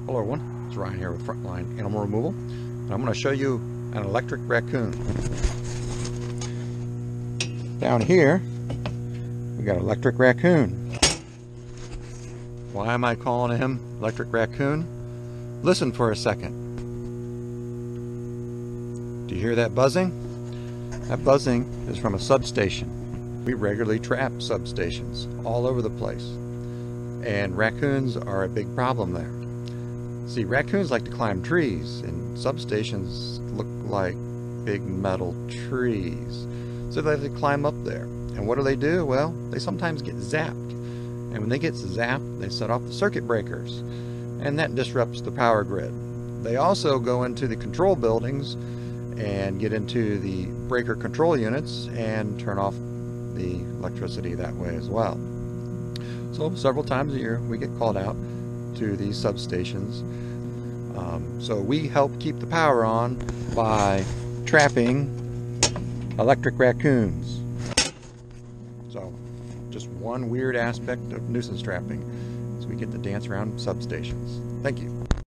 Hello everyone, it's Ryan here with Frontline Animal Removal, and I'm going to show you an electric raccoon. Down here we got electric raccoon. Why am I calling him electric raccoon? Listen for a second. Do you hear that buzzing? That buzzing is from a substation. We regularly trap substations all over the place, and raccoons are a big problem there. See, raccoons like to climb trees, and substations look like big metal trees. So they have to climb up there. And what do? Well, they sometimes get zapped. And when they get zapped, they set off the circuit breakers. And that disrupts the power grid. They also go into the control buildings and get into the breaker control units and turn off the electricity that way as well. So several times a year we get called out to these substations. So we help keep the power on by trapping electric raccoons. So just one weird aspect of nuisance trapping is we get to dance around substations. Thank you.